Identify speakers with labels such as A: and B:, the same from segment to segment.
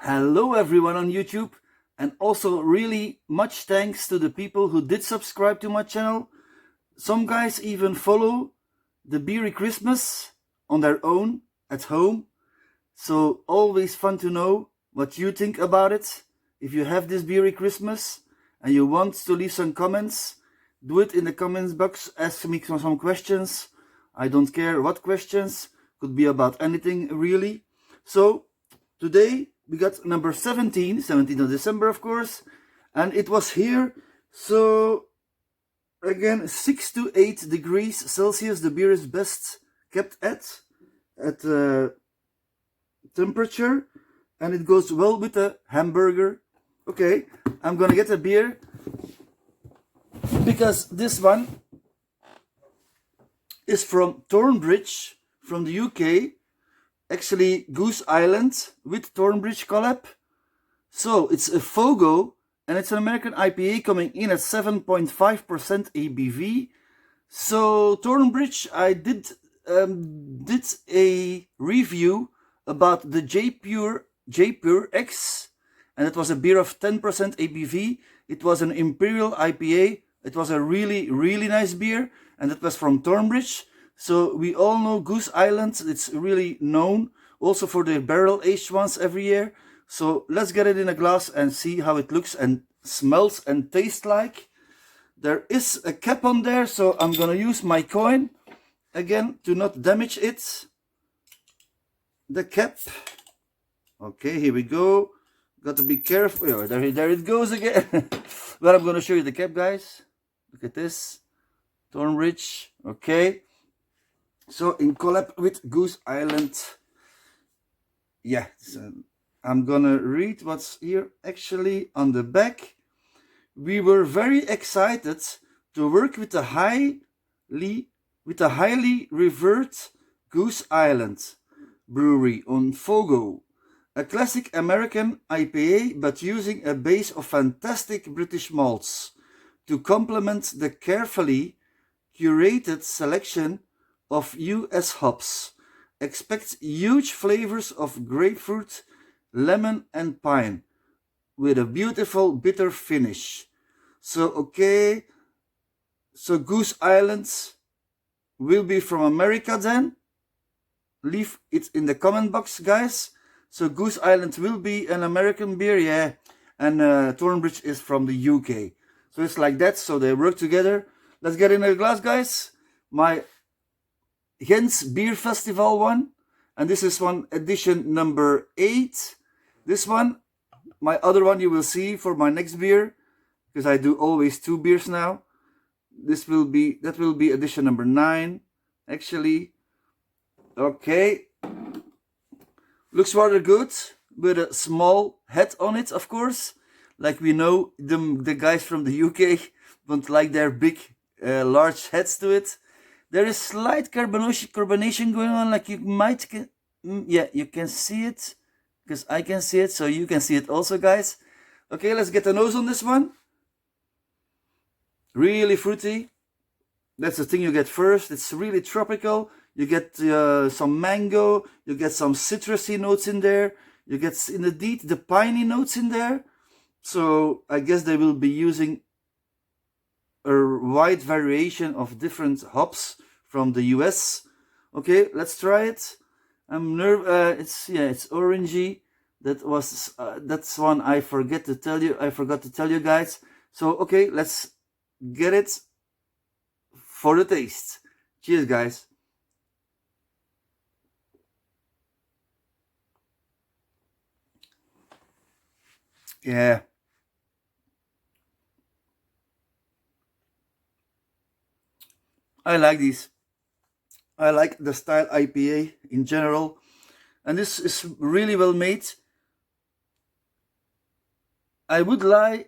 A: Hello everyone on YouTube, and also really much thanks to the people who did subscribe to my channel. Some guys even follow the Beery Christmas on their own at home. So always fun to know what you think about it. If you have this Beery Christmas and you want to leave some comments, do it in the comments box. Ask me some questions. I don't care what questions. Could be about anything really. So today we got number 17th of December, of course, and it was here. So again, 6 to 8 degrees Celsius, the beer is best kept at temperature, and it goes well with a hamburger. Okay, I'm gonna get a beer because this one is from Thornbridge from the UK. Actually, Goose Island with Thornbridge collab. So it's a Fogo, and it's an American IPA coming in at 7.5% ABV. So Thornbridge, I did a review about the J Pure X, and it was a beer of 10% ABV. It was an Imperial IPA. It was a really nice beer, and it was from Thornbridge. So we all know Goose Island. It's really known also for their barrel aged ones every year. So let's get it in a glass and see how it looks and smells and tastes like. There is a cap on there, so I'm gonna use my coin again to not damage it. The cap. Okay, here we go. Got to be careful. Oh, there it goes again. Well, I'm gonna show you the cap, guys. Look at this. Thornbridge. Okay. So in collab with Goose Island. Yeah, so I'm gonna read what's here actually on the back. We were very excited to work with a highly revered Goose Island brewery on Fogo, a classic American IPA, but using a base of fantastic British malts to complement the carefully curated selection of US hops. Expect huge flavors of grapefruit, lemon and pine with a beautiful bitter finish. So okay, so Goose Island will be from America then. Leave it in the comment box, guys. So Goose Island will be an American beer, yeah, and Thornbridge is from the UK. So it's like that, so they work together. Let's get in a glass, guys. My Gens Beer Festival one, and this is one edition number 8. This one, my other one you will see for my next beer, because I do always 2 beers now. That will be edition number 9, actually. Okay, looks rather good with a small head on it, of course. Like we know, the guys from the UK don't like their big, large heads to it. There is slight carbonation going on, like you might, yeah, you can see it, because I can see it, so you can see it also, guys. Okay, let's get the nose on this one. Really fruity. That's the thing you get first. It's really tropical. You get some mango, you get some citrusy notes in there, you get indeed the piney notes in there. So I guess they will be using a wide variation of different hops from the US. Okay, let's try it. I'm nervous. It's orangey. That's one I forgot to tell you guys. So okay, let's get it for the taste. Cheers, guys. Yeah. I like these. I like the style IPA in general. And this is really well made. I would lie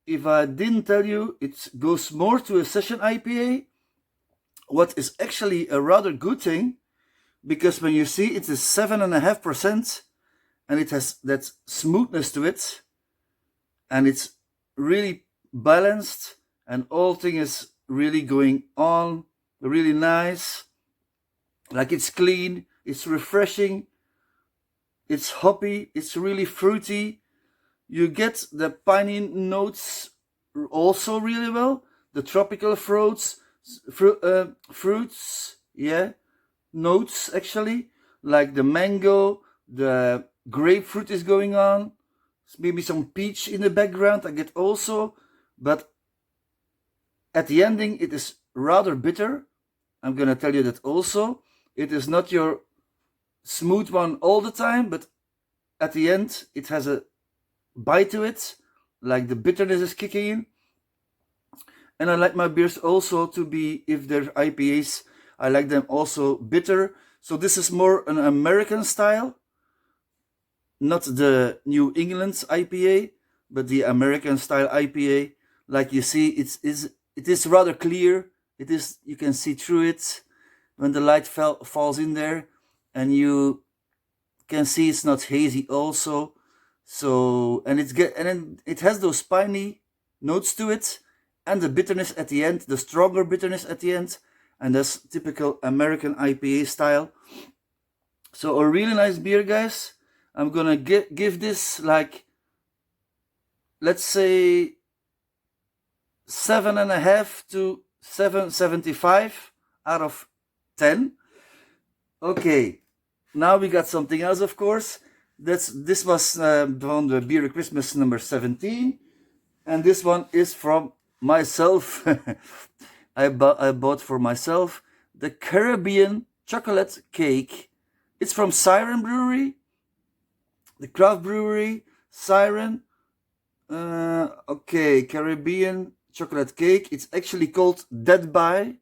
A: if I didn't tell you it goes more to a session IPA. What is actually a rather good thing, because when you see it is 7.5%, and it has that smoothness to it, and it's really balanced, and all thing is really going on, really nice. Like it's clean, it's refreshing. It's hoppy, it's really fruity. You get the piney notes also really well. The tropical fruits, yeah, notes actually, like the mango, the grapefruit is going on. Maybe some peach in the background I get also, but at the ending it is rather bitter. I'm gonna tell you that also. It is not your smooth one all the time, but at the end it has a bite to it, like the bitterness is kicking in. And I like my beers also to be, if they're IPAs, I like them also bitter. So this is more an American style, not the New England IPA, but the American style IPA. Like you see, it is rather clear. It is, you can see through it when the light falls in there, and you can see it's not hazy also. So, and then it has those piney notes to it, and the bitterness at the end, the stronger bitterness at the end, and that's typical American IPA style. So a really nice beer, guys. I'm gonna give this, like, let's say 7.5 to 7.75 out of 10. Okay, now we got something else, of course. This was from the Beery Christmas number 17, and this one is from myself. I bought for myself the Caribbean Chocolate Cake. It's from Siren Brewery, the craft brewery, Siren. Okay, Caribbean Chocolate Cake. It's actually called Dead by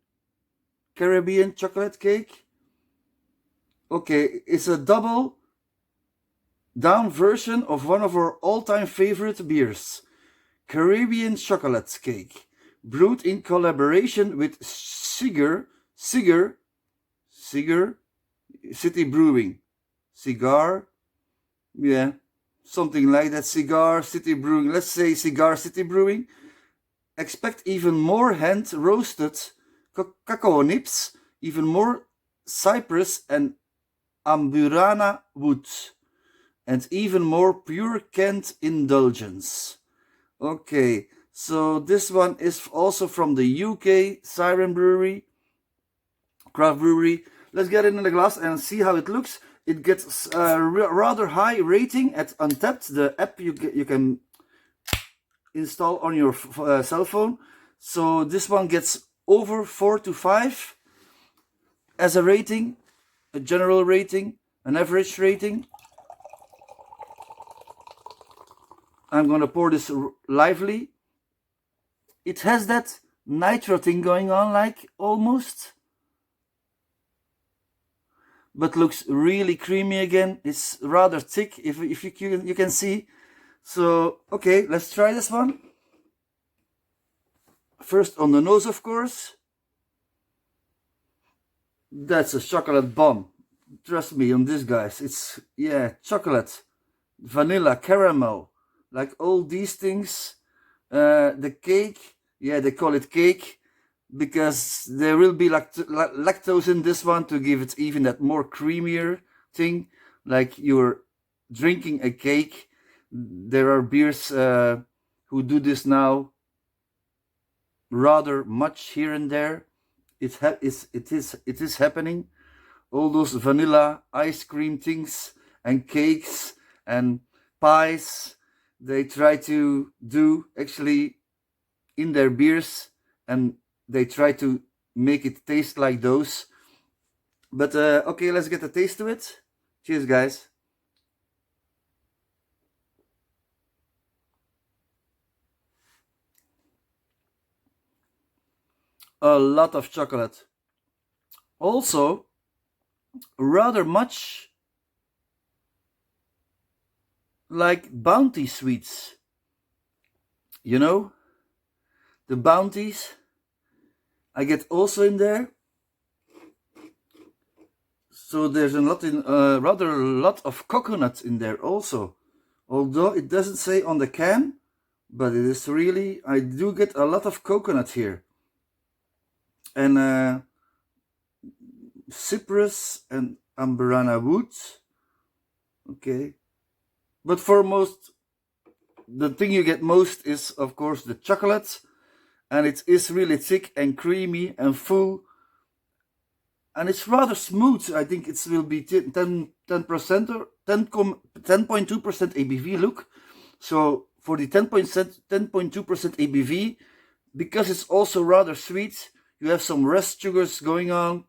A: Caribbean Chocolate Cake. Okay, it's a double down version of one of our all-time favorite beers, Caribbean Chocolate Cake, brewed in collaboration with Cigar City Brewing. Cigar, yeah, something like that. Cigar City Brewing. Let's say Cigar City Brewing. Expect even more hand-roasted cacao nips, even more cypress and amburana wood, and even more pure Kent indulgence. Okay, so this one is also from the UK Siren Brewery, craft brewery. Let's get it in the glass and see how it looks. It gets a rather high rating at Untapped, the app you can install on your cell phone. So this one gets over 4 to 5 as a rating, a general rating, an average rating. I'm gonna pour this lively. It has that nitro thing going on, like, almost, but looks really creamy again. It's rather thick, if you can see. So okay, let's try this one. First on the nose, of course. That's a chocolate bomb. Trust me on this, guys. It's, yeah, chocolate, vanilla, caramel, like all these things. The cake, yeah, they call it cake because there will be lactose in this one to give it even that more creamier thing, like you're drinking a cake. There are beers who do this now rather much here and there. It is happening. All those vanilla ice cream things and cakes and pies, they try to do actually in their beers, and they try to make it taste like those. But okay, let's get a taste to it. Cheers, guys. A lot of chocolate. Also, rather much like Bounty sweets. You know, the Bounties I get also in there. So there's rather a lot of coconut in there also. Although it doesn't say on the can, but it is really, I do get a lot of coconut here. And cypress and amburana wood. Okay. But for most, the thing you get most is, of course, the chocolate. And it is really thick and creamy and full. And it's rather smooth. I think it will be 10% or 10.2% ABV. Look. So for the 10.2% ABV, because it's also rather sweet, you have some rest sugars going on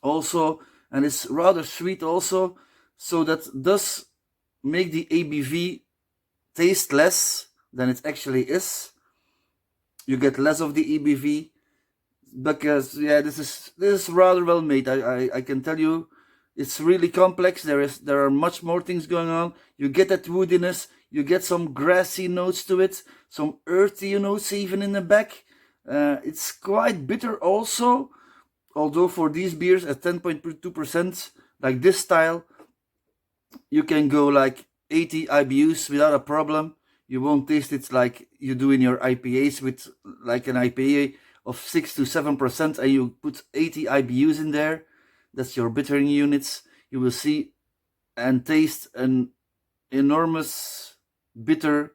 A: also, and it's rather sweet also. So that does make the ABV taste less than it actually is. You get less of the ABV because yeah, this is rather well made. I can tell you, it's really complex. There are much more things going on. You get that woodiness. You get some grassy notes to it, some earthy notes even in the back. It's quite bitter also, although for these beers at 10.2%, like this style, you can go like 80 IBUs without a problem. You won't taste it like you do in your IPAs with like an IPA of 6 to 7%, and you put 80 IBUs in there. That's your bittering units. You will see and taste an enormous bitter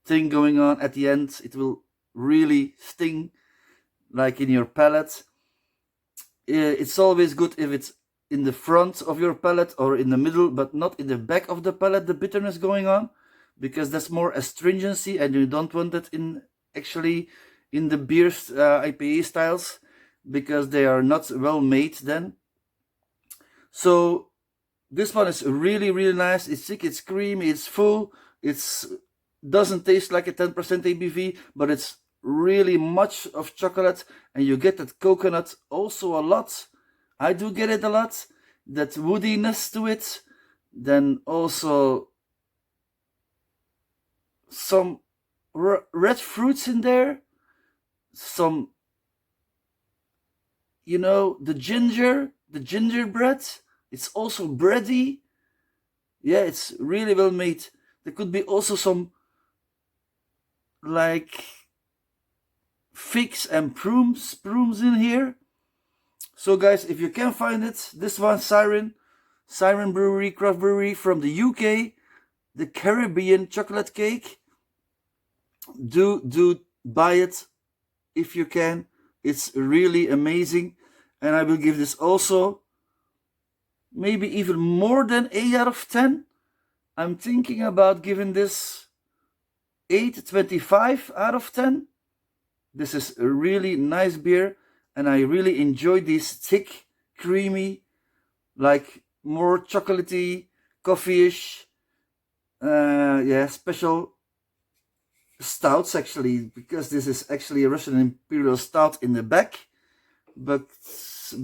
A: thing going on at the end. It will really sting like in your palate. It's always good if it's in the front of your palate or in the middle, but not in the back of the palate, the bitterness going on, because that's more astringency, and you don't want that in actually in the beers IPA styles, because they are not well made then. So this one is really, really nice. It's thick, it's creamy, it's full. It's doesn't taste like a 10% ABV, but it's really much of chocolate, and you get that coconut also a lot. I do get it a lot, that woodiness to it. Then also some red fruits in there, some, you know, the gingerbread. It's also bready. Yeah, it's really well made. There could be also some like figs and prums in here. So guys, if you can find it, this one, Siren Brewery, craft brewery from the UK, the Caribbean Chocolate Cake. Do buy it if you can. It's really amazing, and I will give this also maybe even more than 8 out of 10. I'm thinking about giving this 8.25 out of 10. This is a really nice beer, and I really enjoy these thick, creamy, like more chocolatey, coffee-ish, special stouts actually, because this is actually a Russian Imperial Stout in the back, but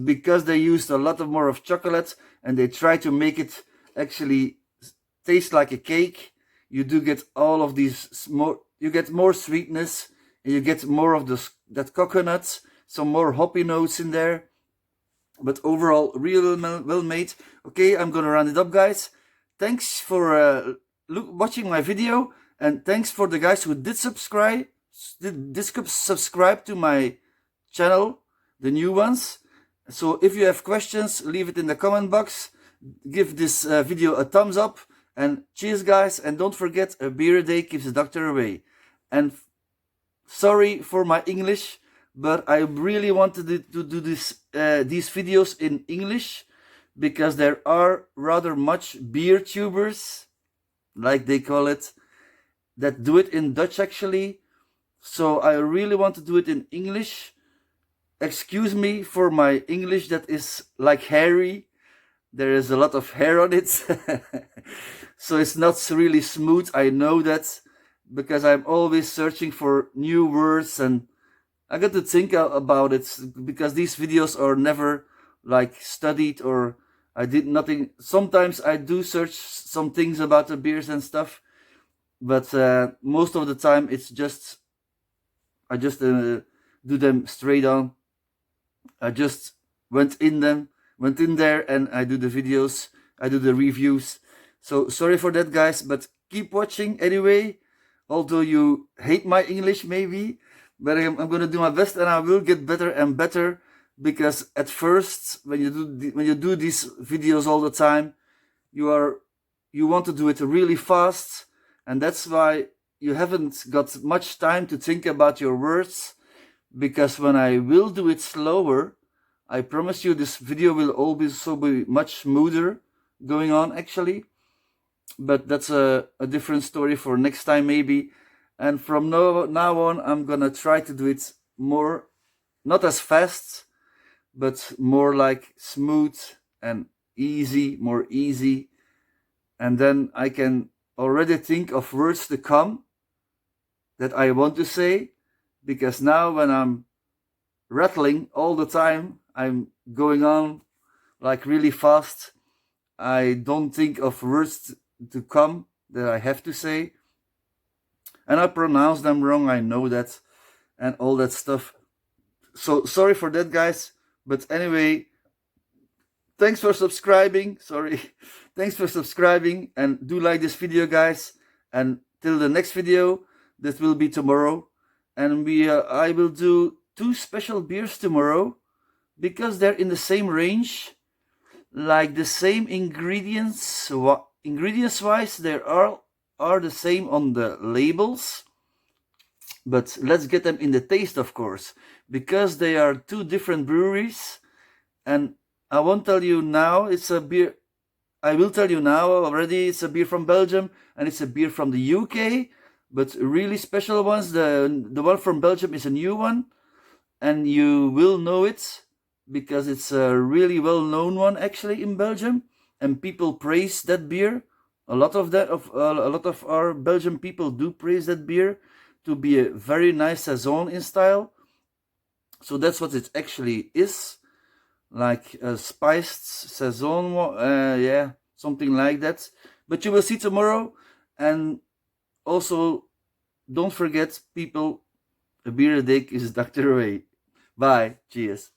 A: because they used a lot of more of chocolate and they try to make it actually taste like a cake, you do get all of these more, you get more sweetness, and you get more of that coconut, some more hoppy notes in there, but overall really well made. Okay, I'm gonna round it up, guys. Thanks for watching my video, and thanks for the guys who did subscribe to my channel, the new ones. So if you have questions, leave it in the comment box. Give this video a thumbs up, and cheers, guys. And don't forget, a beer a day keeps the doctor away. And sorry for my English, but I really wanted to do these videos in English, because there are rather much beer tubers, like they call it, that do it in Dutch actually. So I really want to do it in English. Excuse me for my English that is like hairy. There is a lot of hair on it. So it's not really smooth. I know that, because I'm always searching for new words, and I got to think about it, because these videos are never like studied, or I did nothing. Sometimes I do search some things about the beers and stuff, but most of the time it's just, I just do them straight on. I just went in there and I do the videos, I do the reviews. So sorry for that, guys, but keep watching anyway, although you hate my English maybe, but I'm gonna do my best, and I will get better and better, because at first when you do these videos all the time, you want to do it really fast, and that's why you haven't got much time to think about your words, because when I will do it slower, I promise you this video will also be much smoother going on actually. But that's a different story for next time maybe. And from now on, I'm gonna try to do it more, not as fast, but more like smooth and easy, more easy. And then I can already think of words to come that I want to say, because now when I'm rattling all the time, I'm going on like really fast. I don't think of words to come that I have to say, and I pronounce them wrong, I know that, and all that stuff. So sorry for that, guys. But anyway, thanks for subscribing. Thanks for subscribing, and do like this video, guys. And till the next video, that will be tomorrow, and I will do 2 special beers tomorrow, because they're in the same range, like the same ingredients. Ingredients wise, they are the same on the labels, but let's get them in the taste, of course, because they are 2 different breweries. And I won't tell you now it's a beer. I will tell you now already, it's a beer from Belgium and it's a beer from the UK, but really special ones. The one from Belgium is a new one, and you will know it because it's a really well-known one actually in Belgium, and people praise that beer. A lot of our Belgian people do praise that beer to be a very nice saison in style. So that's what it actually is, like a spiced saison, yeah, something like that. But you will see tomorrow. And also, don't forget, people, a beer a day is Dr. Ray. Bye. Cheers.